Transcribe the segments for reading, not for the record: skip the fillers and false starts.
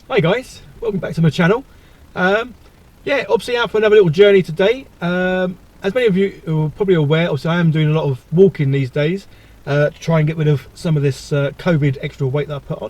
Hi guys, welcome back to my channel. Yeah, obviously out for another little journey today. As many of you are probably aware, obviously I am doing a lot of walking these days to try and get rid of some of this COVID extra weight that I put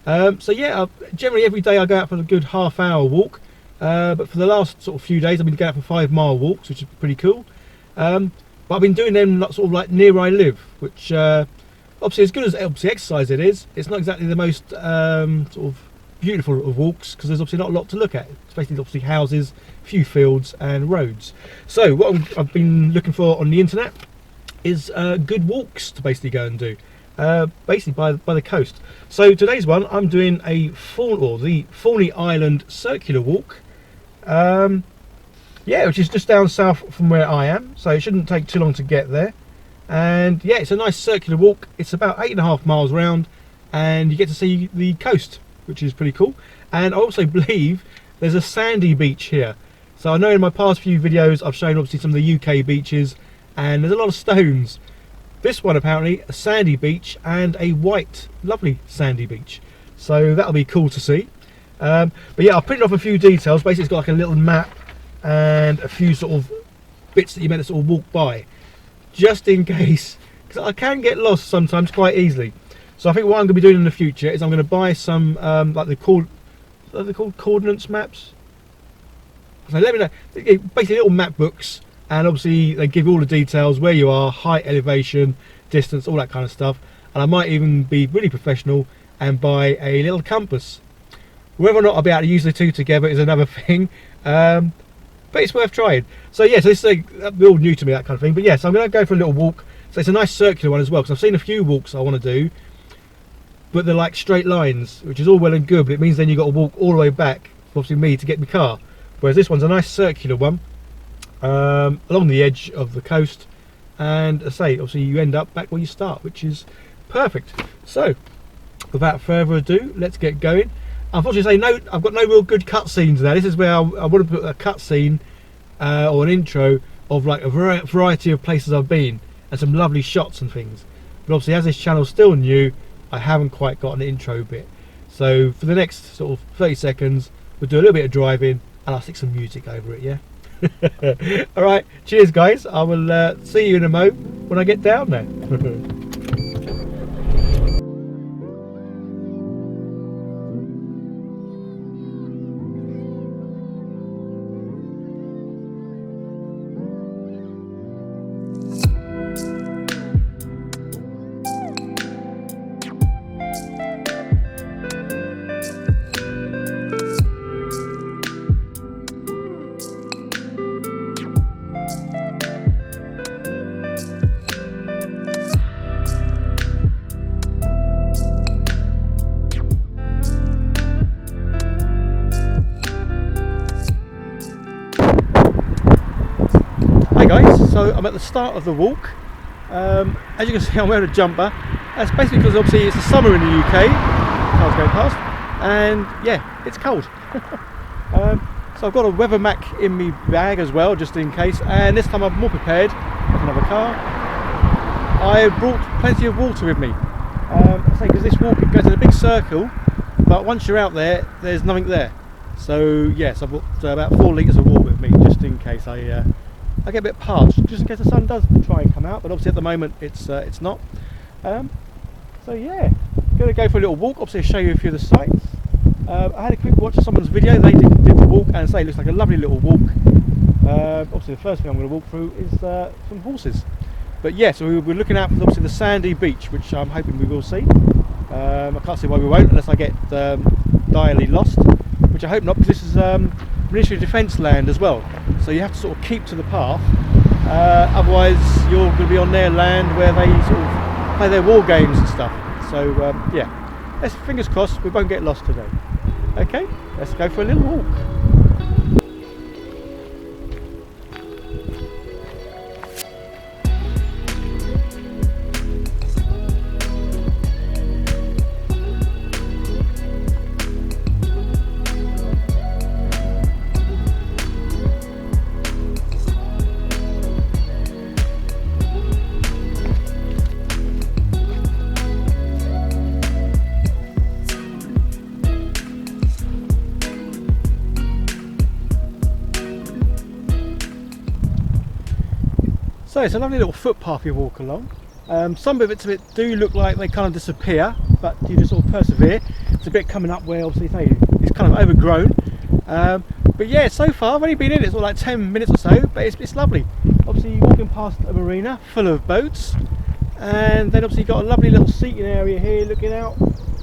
on. So yeah, generally every day I go out for a good half-hour walk, but for the last sort of few days I've been going out for 5-mile walks, which is pretty cool. But I've been doing them sort of like near where I live, which obviously as good as obviously exercise it is, it's not exactly the most sort of beautiful of walks because there's obviously not a lot to look at. It's basically obviously houses, few fields and roads. So what I've been looking for on the internet is good walks to basically go and do, basically by the coast. So today's one, I'm doing the Thorney Island circular walk. Yeah, which is just down south from where I am, so it shouldn't take too long to get there. And yeah, it's a nice circular walk. It's about 8.5 miles round, and you get to see the coast, which is pretty cool. And I also believe there's a sandy beach here. So I know in my past few videos I've shown obviously some of the UK beaches, and there's a lot of stones. This one apparently a sandy beach, and a white lovely sandy beach, so that'll be cool to see. But yeah, I've printed off a few details. Basically it's got like a little map and a few sort of bits that you meant to sort of walk by, just in case, because I can get lost sometimes quite easily. So I think what I'm going to be doing in the future is I'm going to buy some like they're called coordinates maps. So let me know, basically little map books, and obviously they give all the details where you are, height, elevation, distance, all that kind of stuff. And I might even be really professional and buy a little compass. Whether or not I'll be able to use the two together is another thing, but it's worth trying. So yeah, so this is all new to me, that kind of thing. But yeah, so I'm going to go for a little walk. So it's a nice circular one as well, because I've seen a few walks I want to do, but they're like straight lines, which is all well and good, but it means then you've got to walk all the way back, obviously me, to get my car. Whereas this one's a nice circular one, along the edge of the coast, and as I say, obviously you end up back where you start, which is perfect. So without further ado, let's get going. Unfortunately, I've got no real good cutscenes now. This is where I want to put a cutscene or an intro of like a variety of places I've been and some lovely shots and things. But obviously, as this channel's still new, I haven't quite got an intro bit. So for the next sort of 30 seconds, we'll do a little bit of driving and I'll stick some music over it, yeah? Alright, cheers guys. I will see you in a mo when I get down there. Hi guys, so I'm at the start of the walk. As you can see, I'm wearing a jumper. That's basically because obviously it's the summer in the UK, cars going past, and yeah, it's cold. So I've got a weather Mac in my bag as well, just in case, and this time I'm more prepared with another car. I brought plenty of water with me. I say because this walk, it goes in a big circle, but once you're out there, there's nothing there. So yes, I've got about 4 litres of water with me, just in case I get a bit parched, just in case the sun does try and come out, but obviously at the moment it's not. So yeah, gonna go for a little walk. Obviously I'll show you a few of the sights. I had a quick watch of someone's video. They did the walk, and say it looks like a lovely little walk. Obviously the first thing I'm going to walk through is some horses. But yeah, so we're looking out for obviously the sandy beach, which I'm hoping we will see. I can't see why we won't unless I get direly lost, which I hope not, because this is military defence land as well, so you have to sort of keep to the path, otherwise you're going to be on their land where they sort of play their war games and stuff. So yeah, let's fingers crossed we won't get lost today. Okay, let's go for a little walk. So it's a lovely little footpath you walk along. Some bits of it do look like they kind of disappear, but you just sort of persevere. It's a bit coming up where obviously it's kind of overgrown. But yeah, so far I've only been in it sort of like 10 minutes or so, but it's lovely. Obviously you're walking past a marina full of boats, and then obviously you've got a lovely little seating area here looking out.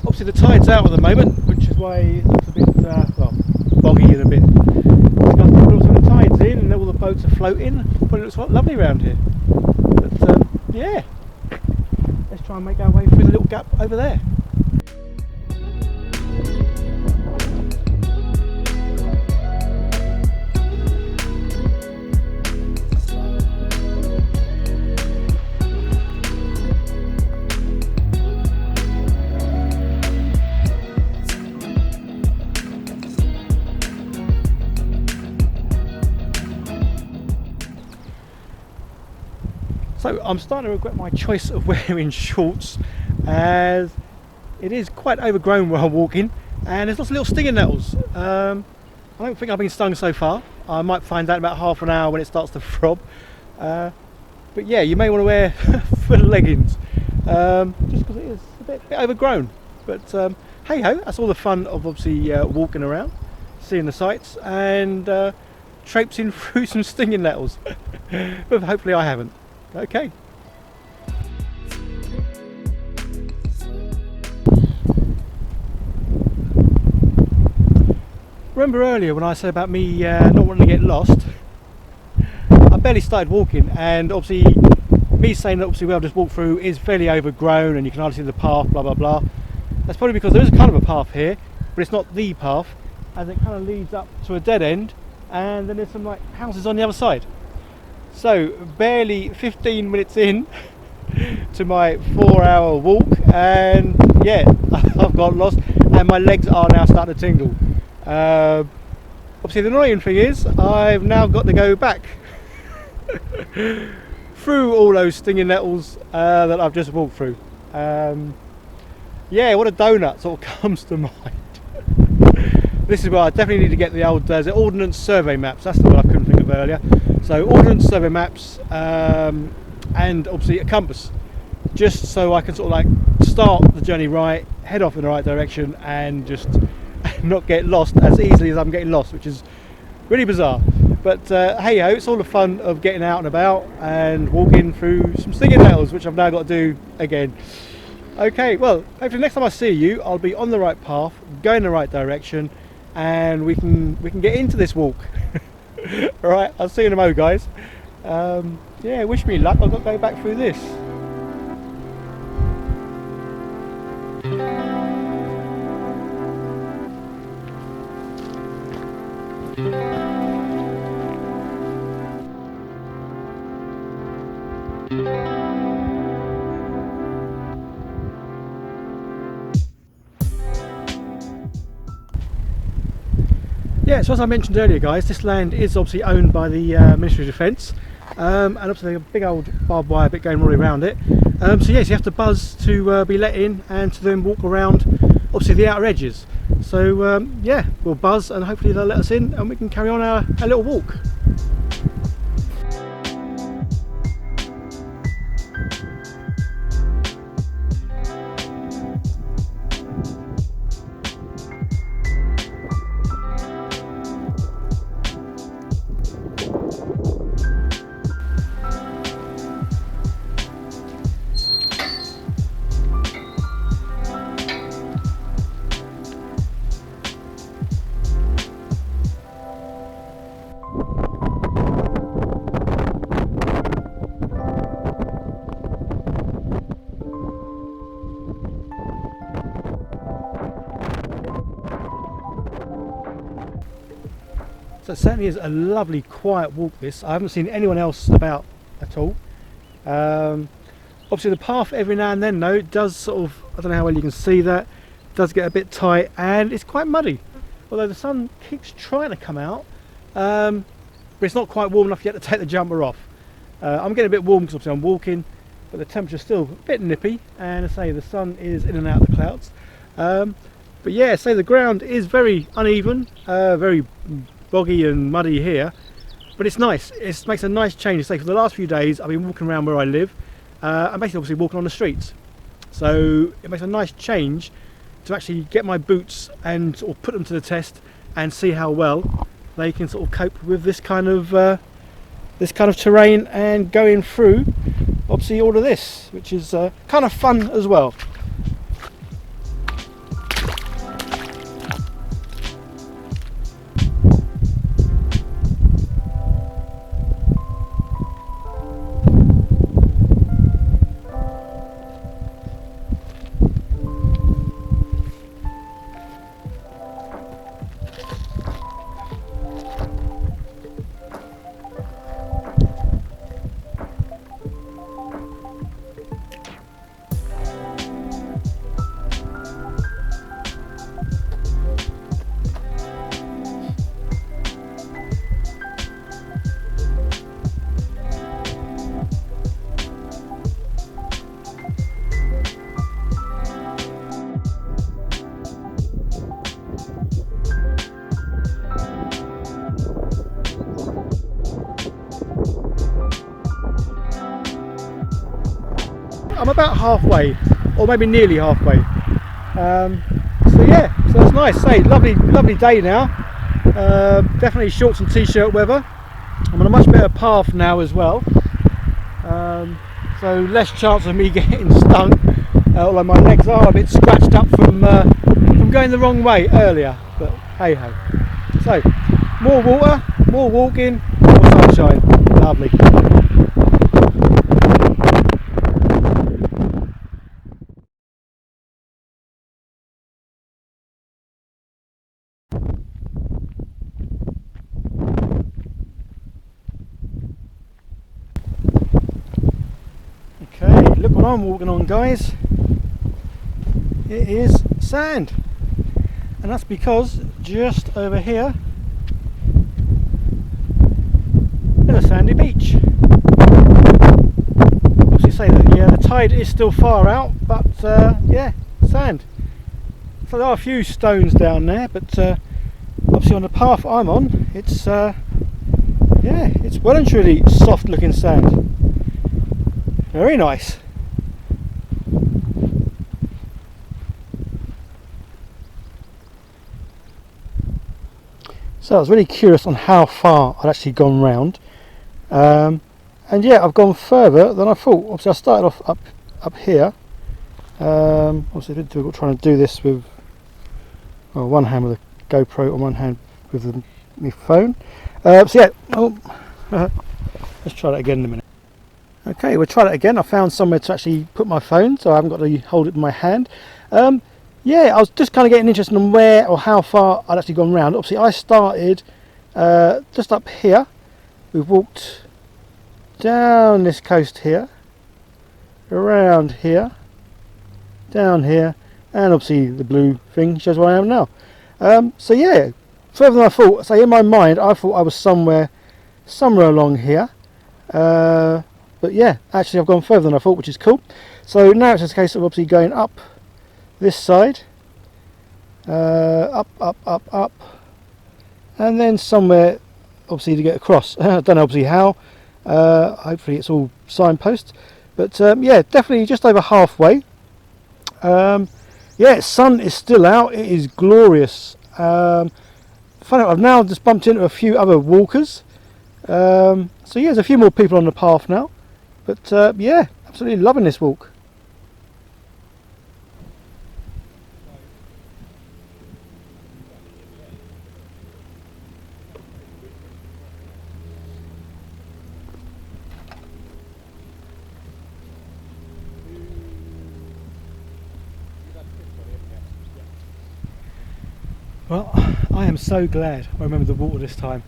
Obviously the tide's out at the moment, which is why it looks a bit well, boggy and a bit disgusting. But also the tide's in and all the boats are floating, but it looks quite lovely around here. But yeah, let's try and make our way through the little gap over there. So I'm starting to regret my choice of wearing shorts, as it is quite overgrown where I'm walking, and there's lots of little stinging nettles. I don't think I've been stung so far. I might find out in about half an hour when it starts to throb. But yeah, you may want to wear full leggings, just because it is a bit overgrown. But hey ho, that's all the fun of obviously walking around, seeing the sights, and traipsing through some stinging nettles. But hopefully I haven't. Okay. Remember earlier when I said about me not wanting to get lost? I barely started walking, and obviously me saying that obviously where I've just walked through is fairly overgrown and you can hardly see the path, blah blah blah. That's probably because there is kind of a path here, but it's not the path, as it kind of leads up to a dead end, and then there's some like houses on the other side. So barely 15 minutes in to my 4-hour walk, and yeah, I've got lost and my legs are now starting to tingle. Obviously the annoying thing is I've now got to go back through all those stinging nettles that I've just walked through. Yeah, what a donut sort of comes to mind. This is where I definitely need to get the old the Ordnance Survey maps. That's the one I couldn't think of earlier. So Ordnance Survey maps, and obviously a compass, just so I can sort of like start the journey right, head off in the right direction, and just not get lost as easily as I'm getting lost, which is really bizarre. But hey ho, it's all the fun of getting out and about and walking through some stinging nettles, which I've now got to do again. Okay, well, hopefully next time I see you, I'll be on the right path, going the right direction, and we can get into this walk. Alright, I'll see you in a mo, guys. Yeah, wish me luck. I've got to go back through this. Yeah, so as I mentioned earlier, guys, this land is obviously owned by the Ministry of Defence, and obviously a big old barbed wire bit going all around it. So yes, you have to buzz to be let in, and to then walk around obviously the outer edges. So yeah, we'll buzz and hopefully they'll let us in and we can carry on our little walk. So it certainly is a lovely quiet walk this. I haven't seen anyone else about at all. Obviously the path every now and then though, it does sort of, I don't know how well you can see that, does get a bit tight and it's quite muddy. Although the sun keeps trying to come out, but it's not quite warm enough yet to take the jumper off. I'm getting a bit warm because obviously I'm walking, but the temperature's still a bit nippy, and I say the sun is in and out of the clouds. But yeah, so the ground is very uneven, very boggy and muddy here, but it's nice. It makes a nice change. Say for the last few days I've been walking around where I live. I'm basically obviously walking on the streets, so it makes a nice change to actually get my boots and sort of put them to the test and see how well they can sort of cope with this kind of terrain and going through obviously all of this, which is kind of fun as well. I'm about halfway, or maybe nearly halfway. So yeah, so it's nice. Say, lovely day now. Definitely shorts and t-shirt weather. I'm on a much better path now as well. So less chance of me getting stung. Although my legs are a bit scratched up from going the wrong way earlier. But hey ho. So more water, more walking, more sunshine. Lovely. Okay, look what I'm walking on, guys. It is sand, and that's because just over here there's a sandy beach. Obviously say that, yeah, the tide is still far out, but yeah, sand. So there are a few stones down there, but obviously on the path I'm on, it's yeah, it's well and truly soft looking sand. Very nice. So I was really curious on how far I'd actually gone round, and yeah, I've gone further than I thought. Obviously I started off up here. Obviously a bit difficult trying to do this with one hand with a GoPro and one hand with my phone. So yeah, let's try that again in a minute. Okay, we'll try that again. I found somewhere to actually put my phone, so I haven't got to hold it in my hand. Yeah, I was just kind of getting interested in where or how far I'd actually gone round. Obviously, I started just up here. We've walked down this coast here, around here, down here, and obviously the blue thing shows where I am now. So yeah, further than I thought. So in my mind, I thought I was somewhere along here. But yeah, actually I've gone further than I thought, which is cool. So now it's just a case of obviously going up this side, up, and then somewhere obviously to get across. I don't know obviously how. Hopefully it's all signposts. But yeah, definitely just over halfway. Yeah, sun is still out. It is glorious. Funny, I've now just bumped into a few other walkers. So yeah, there's a few more people on the path now. But yeah, absolutely loving this walk. Well, I am so glad I remembered the water this time.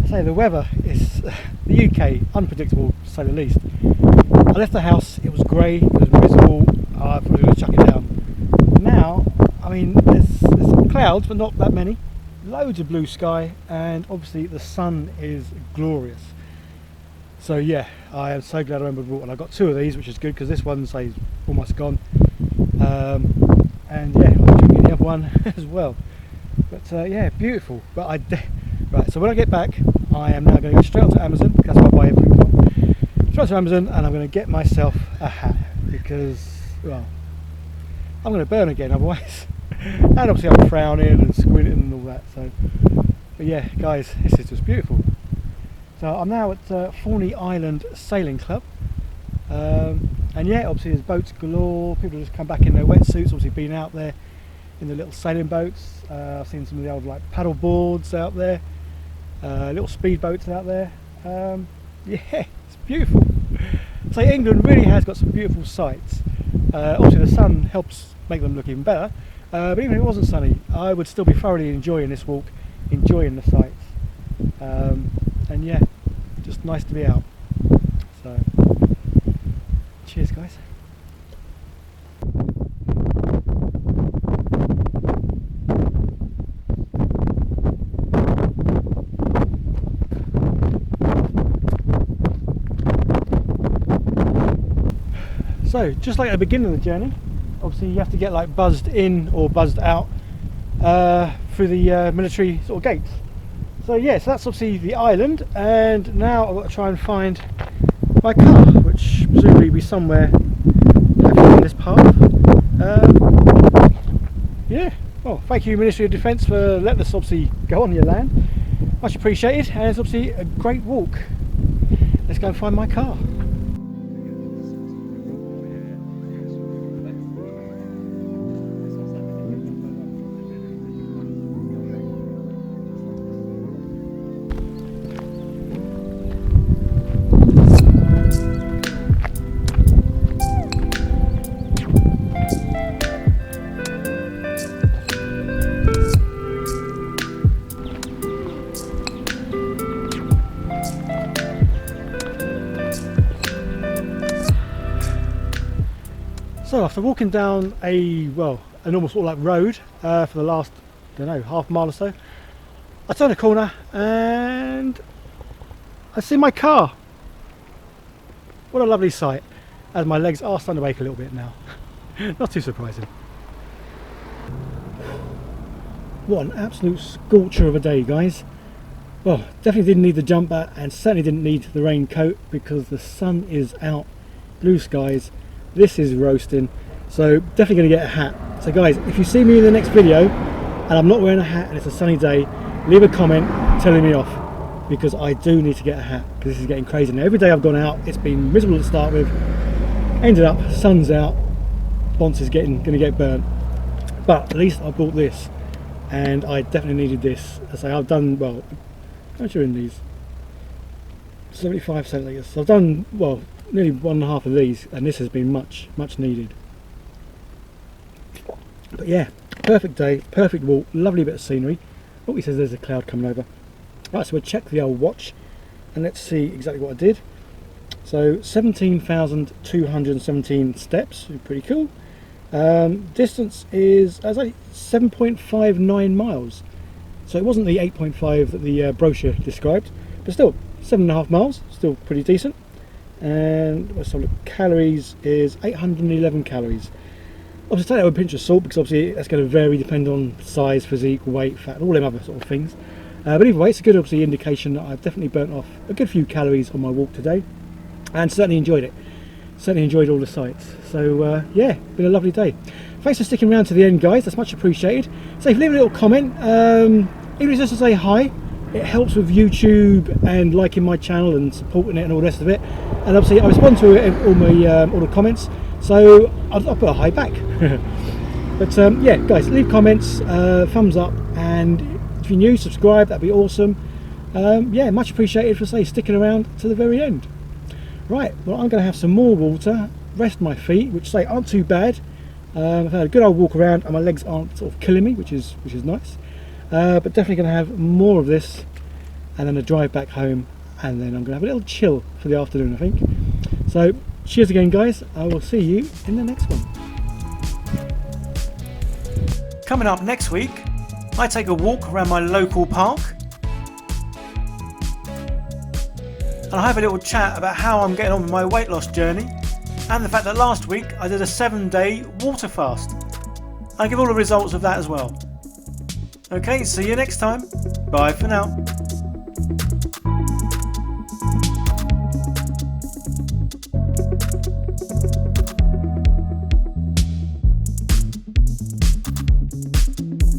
I say the weather is the UK unpredictable to say the least. I left the house, it was grey, it was miserable, I thought I was going to chuck it down. Now, I mean, there's clouds, but not that many, loads of blue sky, and obviously the sun is glorious. So yeah, I am so glad I remembered water. And I got two of these, which is good because this one says almost gone, and yeah, I'm drinking the other one as well. But yeah, beautiful. But right, so when I get back, I am now going to go straight onto Amazon, because that's where I buy everything from. Straight to Amazon, and I'm going to get myself a hat, because, well, I'm going to burn again otherwise. And obviously I'm frowning and squinting and all that, so, but yeah guys, this is just beautiful. So I'm now at Thorney Island Sailing Club, and yeah, obviously there's boats galore. People just come back in their wetsuits, obviously been out there in the little sailing boats. I've seen some of the old like paddle boards out there, little speed boats out there. Yeah, it's beautiful. So England really has got some beautiful sights. Obviously the sun helps make them look even better, but even if it wasn't sunny, I would still be thoroughly enjoying this walk, enjoying the sights, and yeah, just nice to be out. So cheers guys. So just like at the beginning of the journey, obviously you have to get like buzzed in or buzzed out through the military sort of gates. So yeah, so that's obviously the island, and now I've got to try and find my car, which presumably will be somewhere hopefully in this path. Yeah, well, thank you Ministry of Defence for letting us obviously go on your land, much appreciated, and it's obviously a great walk. Let's go and find my car. So after walking down a normal sort of like road for the last, I don't know, half mile or so, I turn a corner and I see my car. What a lovely sight, as my legs are starting to ache a little bit now. Not too surprising. What an absolute scorcher of a day, guys. Well, definitely didn't need the jumper and certainly didn't need the raincoat because the sun is out, blue skies. This is roasting, so definitely going to get a hat. So guys, if you see me in the next video and I'm not wearing a hat and it's a sunny day, leave a comment telling me off, because I do need to get a hat, because this is getting crazy now. Every day I've gone out, it's been miserable to start with, ended up sun's out, Bonce is going to get burnt, but at least I bought this, and I definitely needed this. As I say, I've done, well, how much are in these? 75 centilitres. So I've done, well, nearly 1.5 of these, and this has been much needed. But yeah, perfect day, perfect walk, lovely bit of scenery. Oh, he says there's a cloud coming over. Right, so we'll check the old watch and let's see exactly what I did. So 17,217 steps, pretty cool. Distance is, as I 7.59 miles. So it wasn't the 8.5 that the brochure described, but still 7.5 miles, still pretty decent. And let's have a look. Calories is 811 calories. Obviously take that with a pinch of salt, because obviously that's going to vary depending on size, physique, weight, fat, all them other sort of things. But either way, it's a good obviously indication that I've definitely burnt off a good few calories on my walk today, and certainly enjoyed it. Certainly enjoyed all the sights. So yeah, been a lovely day. Thanks for sticking around to the end, guys. That's much appreciated. So if you leave a little comment, even if it's just to say hi, it helps with YouTube and liking my channel and supporting it and all the rest of it. And obviously I respond to it, all the comments, so I'll put a hi back. But yeah guys, leave comments, thumbs up, and if you're new, subscribe, that'd be awesome. Yeah, much appreciated for sticking around to the very end. Right, well I'm going to have some more water, rest my feet, which aren't too bad. I've had a good old walk around and my legs aren't sort of killing me, which is nice. But definitely going to have more of this, and then a drive back home, and then I'm going to have a little chill for the afternoon, I think. So cheers again guys, I will see you in the next one. Coming up next week, I take a walk around my local park, and I have a little chat about how I'm getting on with my weight loss journey, and the fact that last week I did a 7-day water fast. I'll give all the results of that as well. Okay, see you next time. Bye for now.